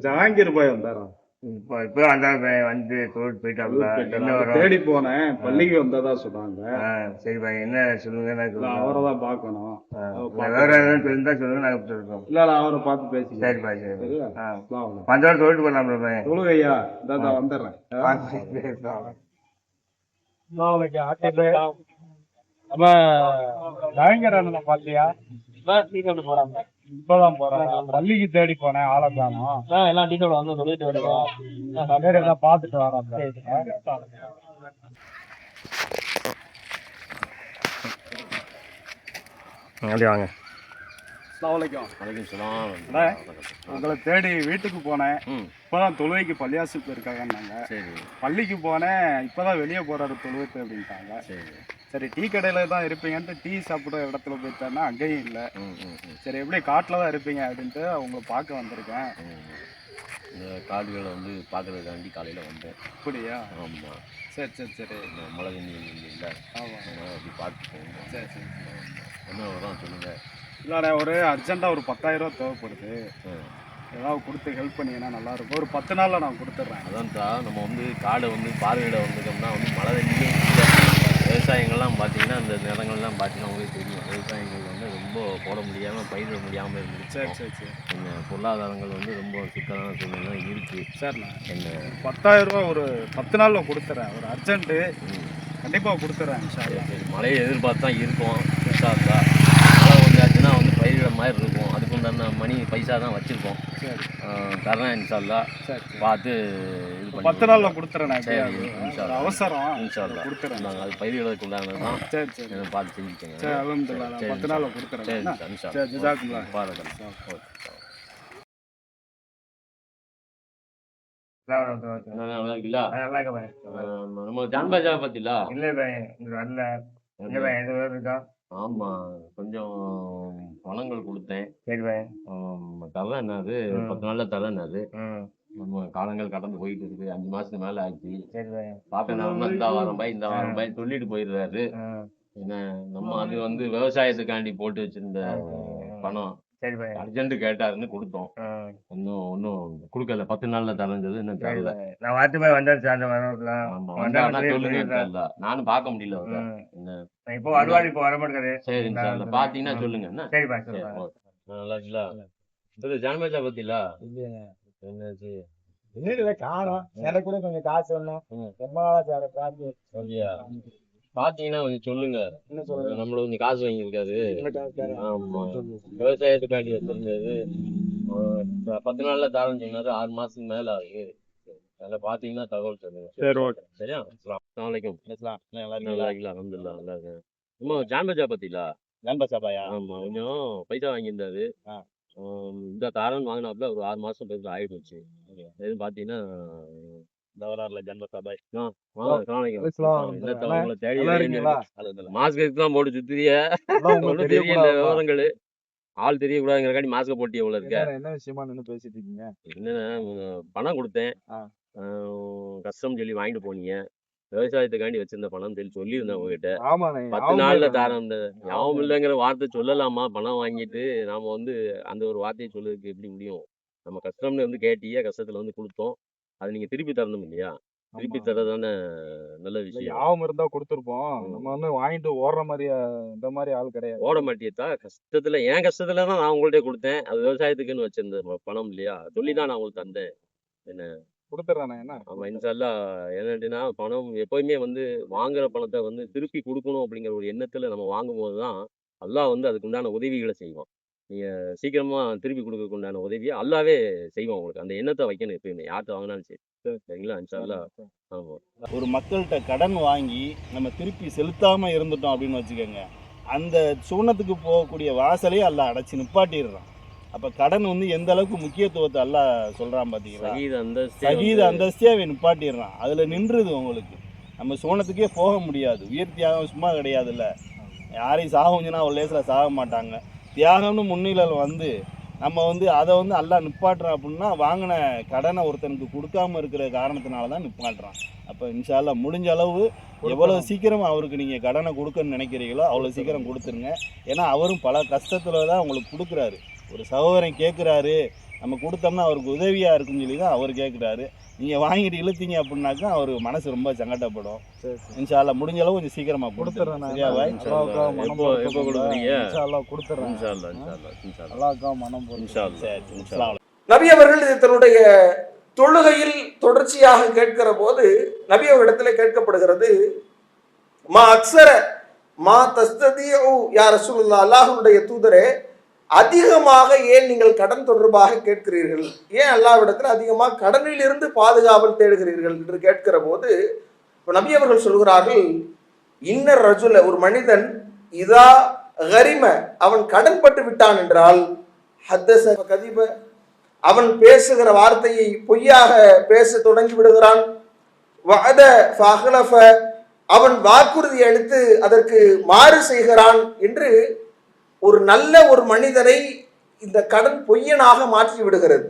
ஜஹாங்கீர் பாய் வந்தாரா? இப்போ வந்து போயிட்டாப்ல. தேடி போனேன், பள்ளிக்கு வந்ததா சொன்னாங்க. சரி பாய், என்ன சொல்லுங்க. அவரை தான் பார்க்கணும். வேற எதாவது இருந்தா சொல்லுங்க, நாங்க சொல்றோம். இல்ல அவரை பார்த்து பேசி. சரி பாய், சரி. பஞ்சவர் சொல்லிட்டு போலாம் பாய். சொல்லுங்க ஐயா, இதான் வந்துடுறேன். நம்ம ஜஹாங்கீர் அண்ணன் பாத்தியா? போறாங்க. இப்பதான் போறாங்க. பள்ளிக்கு தேடி போனேன், ஆளை காணோம். எல்லாம் டீச்சரோட வந்து சொல்லிட்டு வருவோம். பாத்துட்டு வரோம். அப்படி வாங்க. உங்களை தேடி வீட்டுக்கு போனேன். இப்பதான் தொழுவைக்கு பள்ளியாசுக்கு இருக்காங்கன்னாங்க. பள்ளிக்கு போனேன், இப்பதான் வெளியே போறாரு தொழுவைக்கு அப்படின்ட்டாங்க. சரி, டீ கடையில தான் இருப்பீங்கன்ட்டு டீ சாப்பிட்ற இடத்துல போயிட்டேன்னா அங்கேயும் இல்லை. சரி, எப்படி காட்டில் தான் இருப்பீங்க அப்படின்ட்டு அவங்கள பார்க்க வந்திருக்கேன். இந்த காடுகளை வந்து பார்க்கறதுக்காண்டி காலையில் வந்தேன். அப்படியா? ஆமாம். சரி சரி சரி. மழை தண்ணி இல்லை. ஆமாம், அப்படி பார்த்து போங்க. சரி சரி. என்ன வரும் சொல்லுங்கள். இல்லைண்ணே, ஒரு அர்ஜென்ட்டாக ஒரு 10,000 ரூபா தேவைப்படுது. ஏதாவது கொடுத்து ஹெல்ப் பண்ணிங்கன்னா நல்லாயிருக்கும். ஒரு 10 நாளில் நான் கொடுத்துட்றேன். அதான்டா, நம்ம வந்து காடை வந்து பார்வையிட வந்துட்டோம்னா வந்து மழை தண்ணியும் விவசாயங்கள்லாம் பார்த்தீங்கன்னா அந்த நிலங்கள்லாம் பார்த்தீங்கன்னா உங்களுக்கு தெரியும். விவசாயங்கள் வந்து ரொம்ப போட முடியாமல் பயிரிட முடியாமல் இருந்துச்சு. சரி சரி சரி. என்ன பொருளாதாரங்கள் வந்து ரொம்ப சிக்கலான சூழ்நிலை இருக்குது. சரிண்ணா, என்ன 10,000 ரூபா ஒரு 10 நாளில் கொடுத்துட்றேன். ஒரு அர்ஜென்ட்டு, கண்டிப்பாக கொடுத்துட்றேன். சரி சரி. மழையை எதிர்பார்த்து தான் இருக்கும். பெருசாக மழை வந்தாச்சுன்னா வந்து பயிரிட மாதிரி இருக்கும். அதுக்குண்டான மணி பைசா தான் வச்சுருக்கோம். சரி, தரேன் இன்ஷால்லா. சரி பார்த்து இது பண்ணி 10 நாளில் கொடுத்துட்றேன். சரி, இன்ஷால்லா. அவசரம், இன்ஷால்லா கொடுத்துட்றேன். நாங்கள் அது பயிரிடுறதுக்கு உண்டானது தான். சரி சரி. பார்த்து செஞ்சுக்கோங்க. சரி, அல்ஹம்துலில்லாஹ். 10 நாளில் கொடுத்துட்றேன். சரி, சரி, இன்ஷால்லா. ஜஸாக்குமுல்லாஹ். பாருங்கள். ஓகே. நல்லா இருக்குல்ல? நம்ம ஜான்பாஜாவை பத்தில இல்லை பாய், வரல. இல்லை பாய், எது வேறு இருக்கா? ஆமாம், கொஞ்சம் பணங்கள் கொடுத்தேன். சரி பாய். தரேன். என்னது 10 நாளில் தரேன். என்னது நம்ம காலங்கள் கடந்து போயிட்டு இருக்கு. 5 மாதத்துக்கு மேலே ஆச்சு. சரி பாய். பார்க்க இந்த வாரம் பாய் இந்த வாரம் பாய் சொல்லிட்டு போயிடுறாரு. என்ன நம்ம அது வந்து விவசாயத்துக்காண்டி போட்டு வச்சிருந்த பணம். சரி பாய். அர்ஜென்ட் கேட்டாருன்னு கொடுத்தோம். ஒன்றும் கொடுக்கல. 10 நாளில் தரஞ்சது இன்னும் தரல. நான் வாட்டு போய் வந்தாச்சு அந்த வரலாம். ஆமாம், வந்தாருன்னா சொல்லுங்க. நானும் பார்க்க முடியல. என்ன இப்போ வருவாரு, இப்போ வர மாட்டேங்குது. சரி, பார்த்தீங்கன்னா சொல்லுங்க. என்ன சரி பாய். சரி, ஓகே. நல்லா இருக்குல்ல? இது ஜான்பாஜா பத்திலா என்னாச்சு? இல்லை காணும். எனக்கு கூட கொஞ்சம் காசு வேணும். ரொம்ப சொல்லியா? பாத்தீங்கன்னா கொஞ்சம் சொல்லுங்க. என்ன சொல்லுங்க? நம்மள கொஞ்சம் காசு வாங்கியிருக்காரு. ஆமா, விவசாயத்துக்காண்டி வச்சிருந்தது. 10 நாள்ல தாரம் சொன்னாரு. 6 மாசத்துக்கு மேல ஆகுது. அதில் பாத்தீங்கன்னா தகவல் சொல்லுங்க. சரி, ஓகே. சரியா? அஸ்ஸலாமு அலைக்கும். நல்லா இருக்கலாம். அல்ஹம்துலில்லாஹ், நல்லா இருக்கேன். நம்ம ஜான்பாஜா பத்திலா? ஜான்பாஜாயா? ஆமா, கொஞ்சம் பைசா வாங்கியிருந்தாரு. இந்த தாரன் வாங்கினாப்புல ஒரு 6 மாசம் பைசா ஆயிடுச்சு. எதுவும் பாத்தீங்கன்னா போட்டு சுத்திரிய தெரியல விவரங்களு. ஆள் தெரியக்கூடாதுங்கிறக்காண்டி மாஸ்க போட்டி எவ்வளவு இருக்க. என்ன விஷயமா பேசிட்டு இருக்கீங்க? என்னன்னா, பணம் கொடுத்தேன். கஷ்டம் சொல்லி வாங்கிட்டு போனீங்க. விவசாயத்துக்காண்டி வச்சிருந்த பணம் சொல்லியிருந்தேன் உங்ககிட்ட. 10 நாள்ல தாரம். அந்த ஞாபகம் இல்லைங்கிற வார்த்தை சொல்லலாமா? பணம் வாங்கிட்டு நாம வந்து அந்த ஒரு வார்த்தையை சொல்றதுக்கு எப்படி முடியும்? நம்ம கஷ்டம்னு வந்து கேட்டிய கஷ்டத்துல வந்து கொடுத்தோம். அது நீங்க திருப்பி தரணும் இல்லையா? திருப்பி தரதானே நல்ல விஷயம். ஞாபகம் இருந்தா கொடுத்துருப்போம். நம்ம வந்து வாங்கிட்டு ஓடுற மாதிரி இந்த மாதிரி ஆள் கிடையாது. ஓட மாட்டியதா? கஷ்டத்துல, என் கஷ்டத்துல தான் நான் உங்கள்கிட்ட கொடுத்தேன். அது விவசாயத்துக்குன்னு வச்சிருந்த பணம் இல்லையா? சொல்லிதான் நான் உங்களுக்கு தந்தேன். என்ன கொடுத்துட்றானே? என்ன? ஆமா, இன்ஷால்லா. என்னன்னா, பணம் எப்பயுமே வந்து வாங்குற பணத்தை வந்து திருப்பி கொடுக்கணும் அப்படிங்கிற ஒரு எண்ணத்துல நம்ம வாங்கும் போதுதான் அல்லாஹ் வந்து அதுக்கு உண்டான உதவிகளை செய்வான். நீங்க சீக்கிரமா திருப்பி கொடுக்கறதுக்கு உண்டான உதவியை அல்லாவே செய்வான் உங்களுக்கு. அந்த எண்ணத்தை வைக்கணும் எப்பயுமே, யார்கிட்ட வாங்கினாலும் சரி. சரிங்களா? இன்ஷால்லா. ஆமா, ஒரு மக்கள்கிட்ட கடன் வாங்கி நம்ம திருப்பி செலுத்தாம இருந்துட்டோம் அப்படின்னு வச்சுக்கோங்க, அந்த சூனத்துக்கு போகக்கூடிய வாசலையே அல்லாஹ் அடைச்சி நிப்பாட்டிடுறான். அப்ப கடன் வந்து எந்த அளவுக்கு முக்கியத்துவத்தை அல்லாஹ் சொல்றான் பாத்தீங்களா? சகீத அந்தஸ்தே அவன் நிப்பாட்டிடுறான். அதுல நின்றுது உங்களுக்கு. நம்ம சூனத்துக்கே போக முடியாது. உயிர் தியாகம் சும்மா கிடையாதுல்ல. யாரையும் சாகுஞ்சுன்னா ஒரு லேசில் சாக மாட்டாங்க. தியாகம்னு முன்னிலையில் வந்து நம்ம வந்து அதை வந்து அல்லாஹ் நிப்பாட்டுறான் அப்படின்னா வாங்கின கடனை ஒருத்தனுக்கு கொடுக்காம இருக்கிற காரணத்தினால தான் நிப்பாட்டுறான். அப்போ இன்ஷா அல்லாஹ் முடிஞ்ச அளவு எவ்வளவு சீக்கிரம் அவருக்கு நீங்கள் கடனை கொடுக்கணும்னு நினைக்கிறீங்களோ அவ்வளோ சீக்கிரம் கொடுத்துருங்க. ஏன்னா அவரும் பல கஷ்டத்தில் தான் உங்களுக்கு கொடுக்குறாரு. ஒரு சகோதரன் கேட்குறாரு, நம்ம கொடுத்தோம்னா அவருக்கு உதவியாக இருக்குன்னு சொல்லி தான் அவர் கேட்குறாரு. நீங்கள் வாங்கிட்டு இழுத்தீங்க அப்படின்னாக்கா அவர் மனசு ரொம்ப சங்கடப்படும். இன்ஷா அல்லாஹ் முடிஞ்ச அளவு கொஞ்சம் சீக்கிரமாக கொடுத்துட்றேன். சரியா பாய்? எப்போ கொடுக்குறீங்க? கொடுத்துட்றேன். இன்ஷா அல்லாஹ், இன்ஷா அல்லாஹ், இன்ஷா அல்லாஹ். அல்லாஹ்க்கா மனம் போட்டு. இன்ஷா அல்லாஹ். சரி, இன்ஷா அல்லாஹ். நபி அவர்கள் இது தன்னுடைய தொழுகையில் தொடர்ச்சியாக கேட்கிற போது நபி அவரிடத்துல கேட்கப்படுகிறது, மா அக்ஸர மா தஸ்ததிஉ யா ரசூலுல்லாஹ், அல்லாஹ்வுடைய தூதரே அதிகமாக ஏன் நீங்கள் கடன் தொடர்பாக கேட்கிறீர்கள், ஏன் அல்லாஹ்விடத்தில் அதிகமாக கடனில் இருந்து பாதுகாவல் தேடுகிறீர்கள் என்று கேட்கிற போது நபி அவர்கள் சொல்கிறார்கள், இன்னர் ரஜுல, ஒரு மனிதன் இதா கரிம, அவன் கடன் பட்டு விட்டான் என்றால் ஹத்தஸ கதிப, அவன் பேசுகிற வார்த்தையை பொய்யாக பேச தொடங்கி விடுகிறான். வஅத ஃபஅஹ்லஃப, அவன் வாக்குறுதி அளித்து அதற்கு மாறு செய்கிறான் என்று ஒரு நல்ல ஒரு மனிதனை இந்த கடன் பொய்யனாக மாற்றி விடுகிறது.